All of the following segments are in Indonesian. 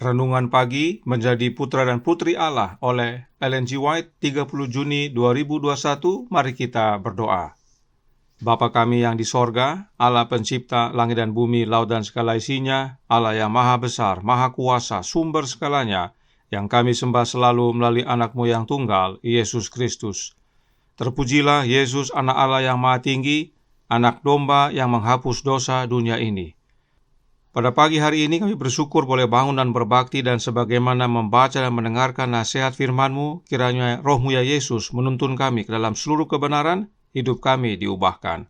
Renungan Pagi Menjadi Putra dan Putri Allah oleh Ellen G. White, 30 Juni 2021. Mari kita berdoa. Bapa kami yang di sorga, Allah pencipta langit dan bumi, laut dan segala isinya, Allah yang maha besar, maha kuasa, sumber segalanya, yang kami sembah selalu melalui anak-Mu yang tunggal, Yesus Kristus. Terpujilah Yesus, anak Allah yang maha tinggi, anak domba yang menghapus dosa dunia ini. Pada pagi hari ini kami bersyukur boleh bangun dan berbakti, dan sebagaimana membaca dan mendengarkan nasihat firman-Mu, kiranya Roh-Mu ya Yesus menuntun kami ke dalam seluruh kebenaran, hidup kami diubahkan.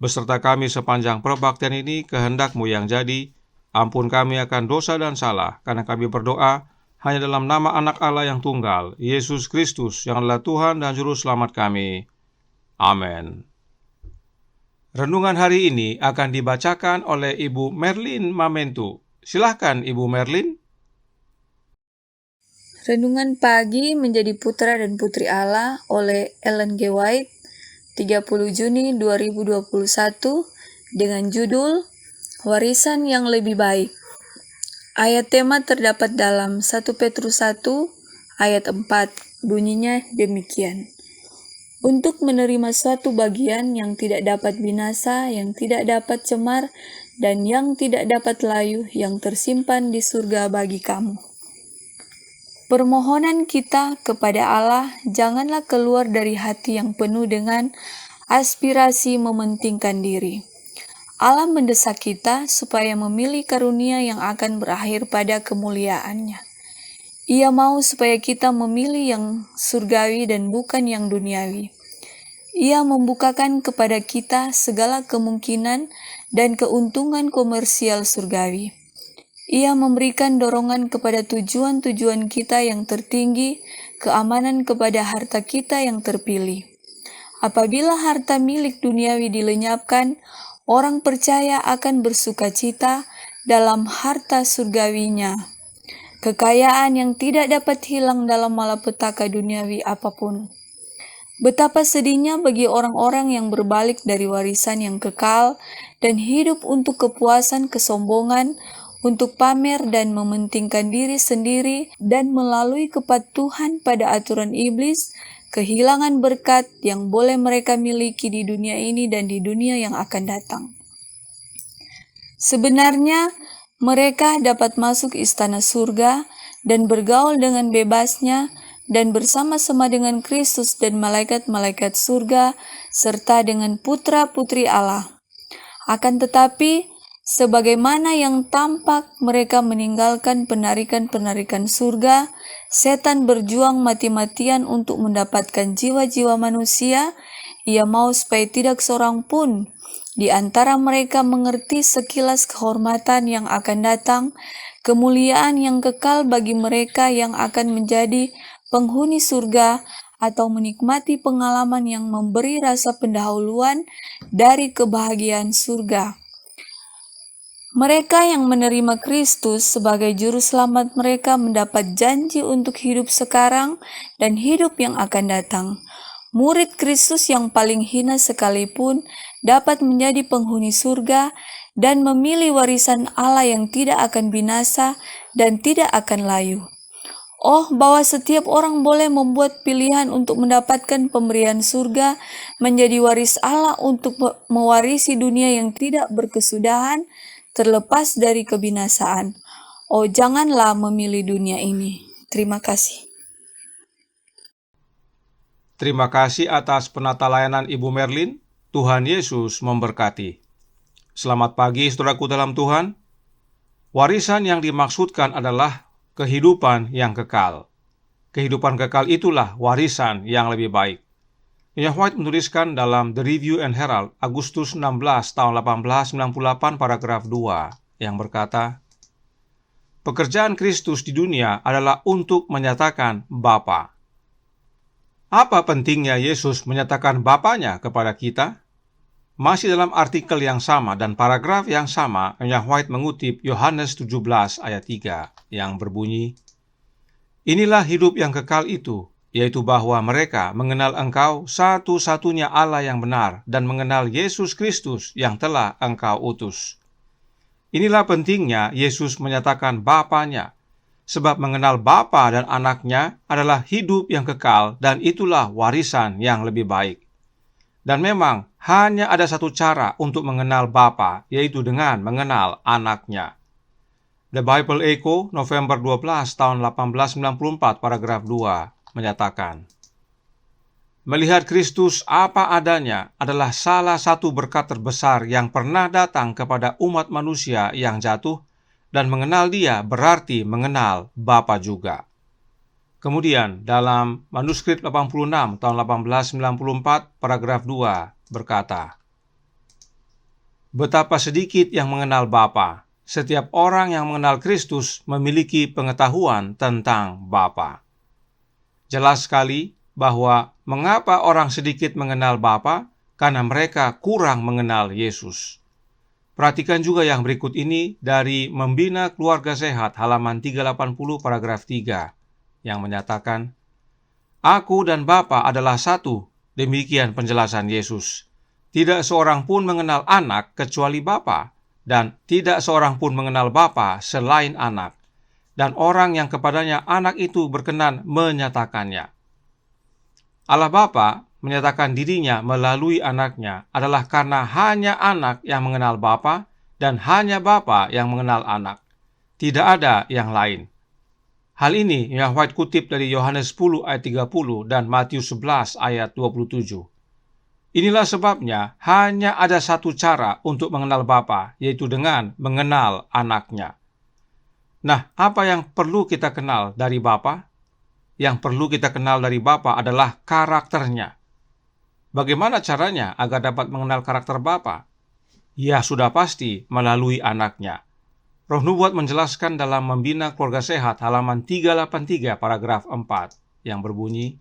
Beserta kami sepanjang perbaktian ini, kehendak-Mu yang jadi, ampun kami akan dosa dan salah, karena kami berdoa hanya dalam nama anak Allah yang tunggal, Yesus Kristus, yang adalah Tuhan dan Juru Selamat kami. Amin. Renungan hari ini akan dibacakan oleh Ibu Merlin Mamentu. Silahkan Ibu Merlin. Renungan Pagi Menjadi Putra dan Putri Allah oleh Ellen G. White, 30 Juni 2021, dengan judul Warisan yang Lebih Baik. Ayat tema terdapat dalam 1 Petrus 1 ayat 4, bunyinya demikian. Untuk menerima suatu bagian yang tidak dapat binasa, yang tidak dapat cemar, dan yang tidak dapat layu, yang tersimpan di surga bagi kamu. Permohonan kita kepada Allah janganlah keluar dari hati yang penuh dengan aspirasi mementingkan diri. Allah mendesak kita supaya memilih karunia yang akan berakhir pada kemuliaannya. Ia mau supaya kita memilih yang surgawi dan bukan yang duniawi. Ia membukakan kepada kita segala kemungkinan dan keuntungan komersial surgawi. Ia memberikan dorongan kepada tujuan-tujuan kita yang tertinggi, keamanan kepada harta kita yang terpilih. Apabila harta milik duniawi dilenyapkan, orang percaya akan bersukacita dalam harta surgawinya. Kekayaan yang tidak dapat hilang dalam malapetaka duniawi apapun. Betapa sedihnya bagi orang-orang yang berbalik dari warisan yang kekal dan hidup untuk kepuasan kesombongan, untuk pamer dan mementingkan diri sendiri, dan melalui kepatuhan pada aturan iblis, kehilangan berkat yang boleh mereka miliki di dunia ini dan di dunia yang akan datang. Sebenarnya, mereka dapat masuk istana surga dan bergaul dengan bebasnya dan bersama-sama dengan Kristus dan malaikat-malaikat surga serta dengan putra-putri Allah. Akan tetapi, sebagaimana yang tampak mereka meninggalkan penarikan-penarikan surga, setan berjuang mati-matian untuk mendapatkan jiwa-jiwa manusia. Ia mau supaya tidak seorang pun di antara mereka mengerti sekilas kehormatan yang akan datang, kemuliaan yang kekal bagi mereka yang akan menjadi penghuni surga atau menikmati pengalaman yang memberi rasa pendahuluan dari kebahagiaan surga. Mereka yang menerima Kristus sebagai juru selamat mereka mendapat janji untuk hidup sekarang dan hidup yang akan datang. Murid Kristus yang paling hina sekalipun dapat menjadi penghuni surga dan memilih warisan Allah yang tidak akan binasa dan tidak akan layu. Oh, bahwa setiap orang boleh membuat pilihan untuk mendapatkan pemberian surga, menjadi waris Allah untuk mewarisi dunia yang tidak berkesudahan, terlepas dari kebinasaan. Oh, janganlah memilih dunia ini. Terima kasih. Terima kasih atas penata layanan Ibu Merlin. Tuhan Yesus memberkati. Selamat pagi saudaraku dalam Tuhan. Warisan yang dimaksudkan adalah kehidupan yang kekal. Kehidupan kekal itulah warisan yang lebih baik. Ellen White menuliskan dalam The Review and Herald, Agustus 16 tahun 1898, paragraf 2, yang berkata, pekerjaan Kristus di dunia adalah untuk menyatakan Bapa. Apa pentingnya Yesus menyatakan Bapanya kepada kita? Masih dalam artikel yang sama dan paragraf yang sama, Ellen White mengutip Yohanes 17 ayat 3 yang berbunyi, inilah hidup yang kekal itu, yaitu bahwa mereka mengenal Engkau satu-satunya Allah yang benar dan mengenal Yesus Kristus yang telah Engkau utus. Inilah pentingnya Yesus menyatakan Bapanya. sebab mengenal Bapa dan Anaknya adalah hidup yang kekal dan itulah warisan yang lebih baik. Dan memang hanya ada satu cara untuk mengenal Bapa, yaitu dengan mengenal Anaknya. The Bible Echo, November 12 tahun 1894, paragraf 2, menyatakan, melihat Kristus apa adanya adalah salah satu berkat terbesar yang pernah datang kepada umat manusia yang jatuh, dan mengenal Dia berarti mengenal Bapa juga. Kemudian dalam manuskrip 86 tahun 1894, paragraf 2 berkata, betapa sedikit yang mengenal Bapa. Setiap orang yang mengenal Kristus memiliki pengetahuan tentang Bapa. Jelas sekali bahwa mengapa orang sedikit mengenal Bapa, karena mereka kurang mengenal Yesus. Perhatikan juga yang berikut ini dari Membina Keluarga Sehat halaman 380 paragraf 3 yang menyatakan, aku dan Bapa adalah satu. Demikian penjelasan Yesus. Tidak seorang pun mengenal Anak kecuali Bapa, dan tidak seorang pun mengenal Bapa selain Anak, dan orang yang kepadanya Anak itu berkenan menyatakannya. Allah Bapa menyatakan dirinya melalui Anaknya adalah karena hanya Anak yang mengenal Bapa dan hanya Bapa yang mengenal Anak. Tidak ada yang lain. Hal ini yang White kutip dari Yohanes 10 ayat 30 dan Matius 11 ayat 27. Inilah sebabnya hanya ada satu cara untuk mengenal Bapa, yaitu dengan mengenal Anaknya. Nah, apa yang perlu kita kenal dari Bapa? Yang perlu kita kenal dari Bapa adalah karakternya. Bagaimana caranya agar dapat mengenal karakter Bapa? Ya, sudah pasti melalui Anaknya. Roh Nubuat menjelaskan dalam Membina Keluarga Sehat halaman 383 paragraf 4 yang berbunyi,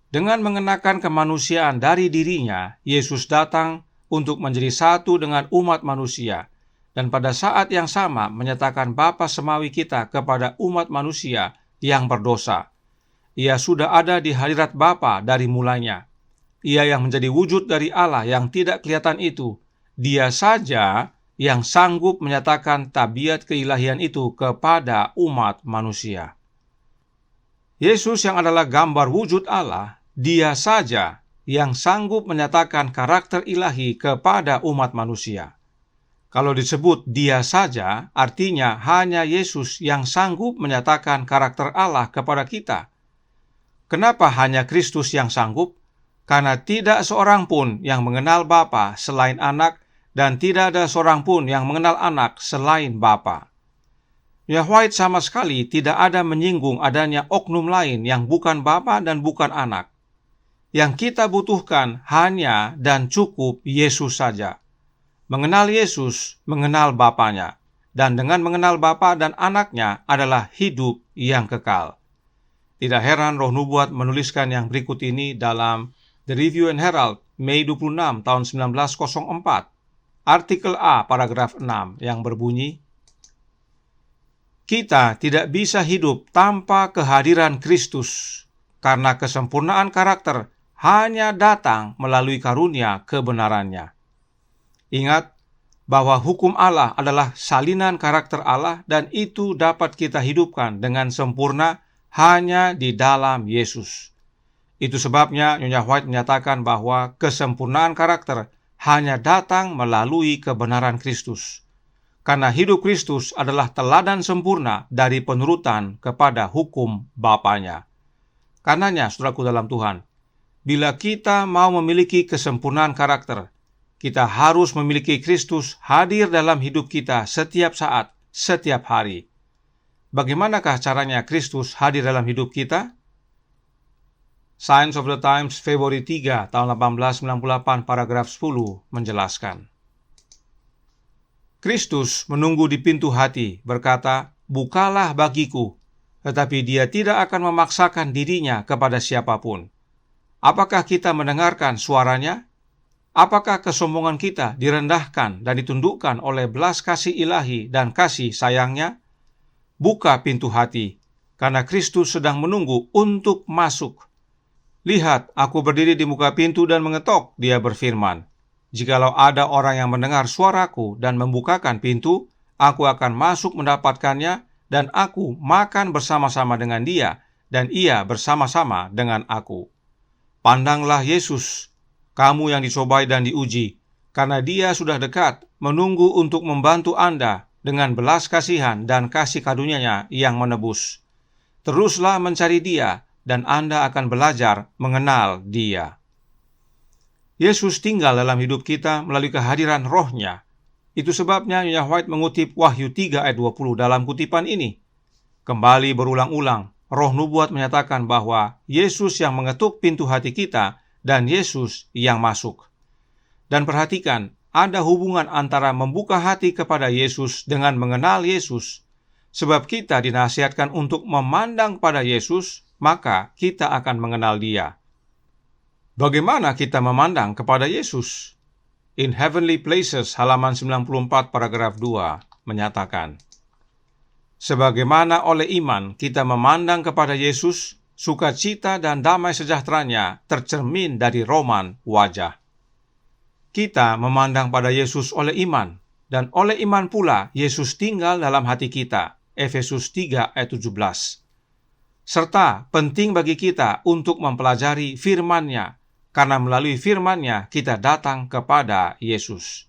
dengan mengenakan kemanusiaan dari dirinya, Yesus datang untuk menjadi satu dengan umat manusia, dan pada saat yang sama menyatakan Bapa Semawi kita kepada umat manusia yang berdosa. Ia sudah ada di hadirat Bapa dari mulanya. Ia yang menjadi wujud dari Allah yang tidak kelihatan itu. Dia saja yang sanggup menyatakan tabiat keilahian itu kepada umat manusia. Yesus yang adalah gambar wujud Allah, Dia saja yang sanggup menyatakan karakter ilahi kepada umat manusia. Kalau disebut Dia saja, artinya hanya Yesus yang sanggup menyatakan karakter Allah kepada kita. Kenapa hanya Kristus yang sanggup? Karena tidak seorang pun yang mengenal Bapa selain Anak, dan tidak ada seorang pun yang mengenal Anak selain Bapa. White sama sekali tidak ada menyinggung adanya oknum lain yang bukan Bapa dan bukan Anak. Yang kita butuhkan hanya dan cukup Yesus saja. Mengenal Yesus, mengenal Bapanya, dan dengan mengenal Bapa dan Anaknya adalah hidup yang kekal. Tidak heran Roh Nubuat menuliskan yang berikut ini dalam The Review and Herald, Mei 26 tahun 1904. Artikel A, paragraf 6 yang berbunyi, kita tidak bisa hidup tanpa kehadiran Kristus, karena kesempurnaan karakter hanya datang melalui karunia kebenarannya. Ingat bahwa hukum Allah adalah salinan karakter Allah, dan itu dapat kita hidupkan dengan sempurna hanya di dalam Yesus. Itu sebabnya Nyonya White menyatakan bahwa kesempurnaan karakter hanya datang melalui kebenaran Kristus. Karena hidup Kristus adalah teladan sempurna dari penurutan kepada hukum Bapanya. Karenanya, saudaraku dalam Tuhan, bila kita mau memiliki kesempurnaan karakter, kita harus memiliki Kristus hadir dalam hidup kita setiap saat, setiap hari. Bagaimanakah caranya Kristus hadir dalam hidup kita? Science of the Times, Februari 3, tahun 1898, paragraf 10, menjelaskan. Kristus menunggu di pintu hati, berkata, bukalah bagiku, tetapi Dia tidak akan memaksakan dirinya kepada siapapun. Apakah kita mendengarkan suaranya? Apakah kesombongan kita direndahkan dan ditundukkan oleh belas kasih ilahi dan kasih sayangnya? Buka pintu hati, karena Kristus sedang menunggu untuk masuk. Lihat, aku berdiri di muka pintu dan mengetok, Dia berfirman. Jikalau ada orang yang mendengar suaraku dan membukakan pintu, aku akan masuk mendapatkannya dan aku makan bersama-sama dengan dia, dan ia bersama-sama dengan aku. Pandanglah Yesus, kamu yang dicobai dan diuji, karena dia sudah dekat menunggu untuk membantu Anda dengan belas kasihan dan kasih karunia-Nya yang menebus. Teruslah mencari dia, dan Anda akan belajar mengenal dia. Yesus tinggal dalam hidup kita melalui kehadiran Roh-Nya. Itu sebabnya Nyonya White mengutip Wahyu 3 ayat 20 dalam kutipan ini. Kembali berulang-ulang, Roh Nubuat menyatakan bahwa Yesus yang mengetuk pintu hati kita dan Yesus yang masuk. Dan perhatikan, ada hubungan antara membuka hati kepada Yesus dengan mengenal Yesus. Sebab kita dinasihatkan untuk memandang pada Yesus, maka kita akan mengenal Dia. Bagaimana kita memandang kepada Yesus? In Heavenly Places, halaman 94, paragraf 2, menyatakan, sebagaimana oleh iman kita memandang kepada Yesus, sukacita dan damai sejahteranya tercermin dari roman wajah. Kita memandang pada Yesus oleh iman, dan oleh iman pula Yesus tinggal dalam hati kita. Efesus 3 ayat 17. Serta penting bagi kita untuk mempelajari firman-Nya, karena melalui firman-Nya kita datang kepada Yesus.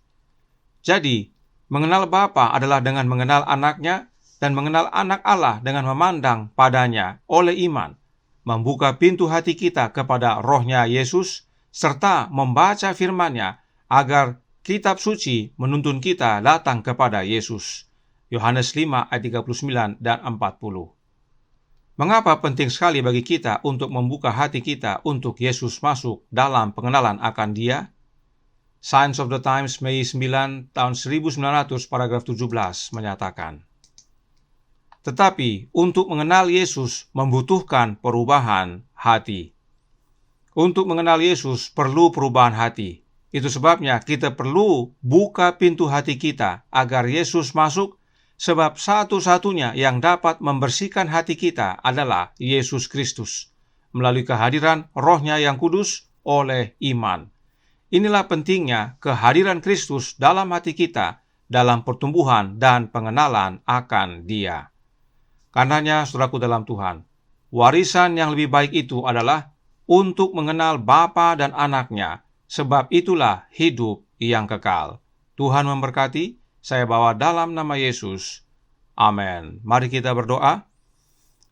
Jadi, mengenal Bapa adalah dengan mengenal Anak-Nya, dan mengenal Anak Allah dengan memandang padanya oleh iman, membuka pintu hati kita kepada Roh-Nya Yesus, serta membaca firman-Nya agar kitab suci menuntun kita datang kepada Yesus. Yohanes 5 ayat 39 dan 40. Mengapa penting sekali bagi kita untuk membuka hati kita untuk Yesus masuk dalam pengenalan akan Dia? Signs of the Times, Mei 9 tahun 1900, paragraf 17 menyatakan, tetapi untuk mengenal Yesus membutuhkan perubahan hati. Untuk mengenal Yesus perlu perubahan hati. Itu sebabnya kita perlu buka pintu hati kita agar Yesus masuk, sebab satu-satunya yang dapat membersihkan hati kita adalah Yesus Kristus, melalui kehadiran Roh-Nya yang kudus oleh iman. Inilah pentingnya kehadiran Kristus dalam hati kita, dalam pertumbuhan dan pengenalan akan Dia. Karenanya, saudaraku dalam Tuhan, warisan yang lebih baik itu adalah untuk mengenal Bapa dan Anak-Nya, sebab itulah hidup yang kekal. Tuhan memberkati. Saya bawa dalam nama Yesus. Amin. Mari kita berdoa.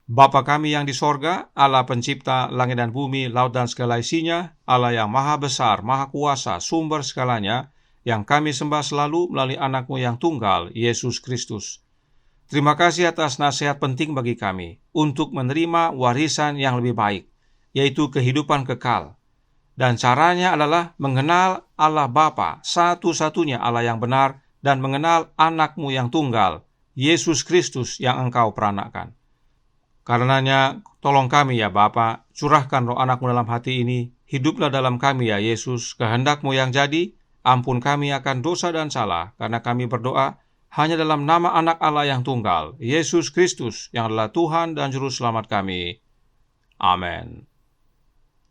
Bapa kami yang di sorga, Allah pencipta langit dan bumi, laut dan segala isinya, Allah yang maha besar, maha kuasa, sumber segalanya, yang kami sembah selalu melalui Anak-Mu yang tunggal, Yesus Kristus. Terima kasih atas nasihat penting bagi kami untuk menerima warisan yang lebih baik, yaitu kehidupan kekal. Dan caranya adalah mengenal Allah Bapa, satu-satunya Allah yang benar, dan mengenal Anak-Mu yang tunggal, Yesus Kristus yang Engkau peranakkan. Karenanya, tolong kami ya Bapa, curahkan roh Anak-Mu dalam hati ini, hiduplah dalam kami ya Yesus, kehendak-Mu yang jadi, ampun kami akan dosa dan salah, karena kami berdoa hanya dalam nama Anak Allah yang tunggal, Yesus Kristus, yang adalah Tuhan dan Juru Selamat kami. Amin.